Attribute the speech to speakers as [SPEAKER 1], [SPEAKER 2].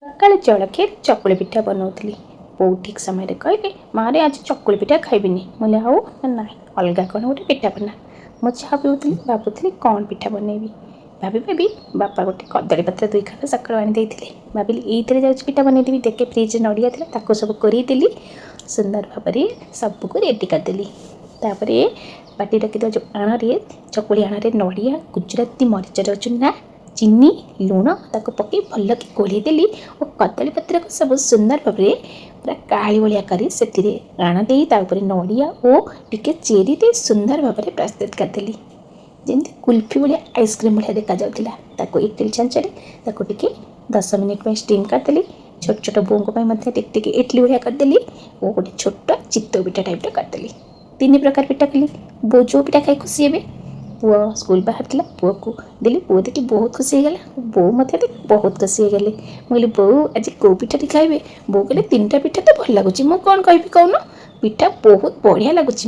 [SPEAKER 1] ସକାଳେ ଜଳଖିଆ ଚକୁଳି ପିଠା ବନାଉଥିଲି। ବୋଉ ଠିକ୍ ସମୟରେ କହିଲେ, ମାରେ ଆଜି ଚକୁଳି ପିଠା ଖାଇବିନି। ମୁଁ କହିଲି ହଉ ନା ନାହିଁ, ଅଲଗା କ'ଣ ଗୋଟେ ପିଠା ବନା। ମୁଁ ଚାହା ପିଉଥିଲି, ଭାବୁଥିଲି କ'ଣ ପିଠା ବନେଇବି। ଭାବି ବାପା ଗୋଟେ କଦଳୀପତ୍ର 2 ଖଣ୍ଡ ସକାଳୁ ଆଣିଦେଇଥିଲେ। ଭାବିଲି ଏଇଥିରେ ଯାଉଛି ପିଠା ବନେଇଦେବି। ଦେଖେ ଫ୍ରିଜ୍ରେ ନଡ଼ିଆ ଥିଲା, ତାକୁ ସବୁ କୋରେଇଦେଲି। ସୁନ୍ଦର ଭାବରେ ସବୁକୁ ରେଡ଼ି କରିଦେଲି। ତାପରେ ବାଟି ରଖିଥିବା ଯେଉଁ ଆଣରେ, ଚକୁଳି ଆଣରେ ନଡ଼ିଆ, ଗୁଜୁରାତି ମରିଚର ଚୁନା, ଚିନି, ଲୁଣ ତାକୁ ପକାଇ ଭଲକି ଗୋଳେଇଦେଲି ଓ କଦଳୀପତ୍ରକୁ ସବୁ ସୁନ୍ଦର ଭାବରେ ପୁରା କାଳି ଭଳିଆ କରି ସେଥିରେ ଆଣ ଦେଇ ତା ଉପରେ ନଡ଼ିଆ ଓ ଟିକେ ଚେରି ଦେଇ ସୁନ୍ଦର ଭାବରେ ପ୍ରସ୍ତୁତ କରିଦେଲି। ଯେମିତି କୁଲ୍ଫି ଭଳିଆ ଆଇସ୍କ୍ରିମ୍ ଭଳିଆ ଦେଖାଯାଉଥିଲା। ତାକୁ ଇଟିଲି ଛାଞ୍ଚରେ ତାକୁ ଟିକେ 10 ମିନିଟ୍ ପାଇଁ ଷ୍ଟିମ୍ କରିଦେଲି। ଛୋଟ ଛୋଟ ବୋଉଙ୍କ ପାଇଁ ମଧ୍ୟ ଟିକେ ଟିକେ ଇଟିଲି ଭଳିଆ କରିଦେଲି ଓ ଗୋଟେ ଛୋଟ ଚିତଉ ପିଠା ଟାଇପ୍ର କରିଦେଲି। 3 ପ୍ରକାର ପିଠା କଲି। ବୋଉ ଯେଉଁ ପିଠା ଖାଇ ଖୁସି ହେବେ। ପୁଅ ସ୍କୁଲ ବାହାରିଥିଲା, ପୁଅକୁ ଦେଲି। ପୁଅ ଦେଖି ବହୁତ ଖୁସି ହେଇଗଲା। ବୋଉ ମଧ୍ୟ ଦେଖି ବହୁତ ଖୁସି ହେଇଗଲେ। ମୁଁ କହିଲି ବୋଉ ଆଜି କେଉଁ ପିଠାଟି ଖାଇବେ? ବୋଉ କହିଲେ 3ଟା ପିଠା ତ ଭଲ ଲାଗୁଛି। ମୁଁ କ'ଣ କହିବି କହୁନ? ପିଠା ବହୁତ ବଢ଼ିଆ ଲାଗୁଛି।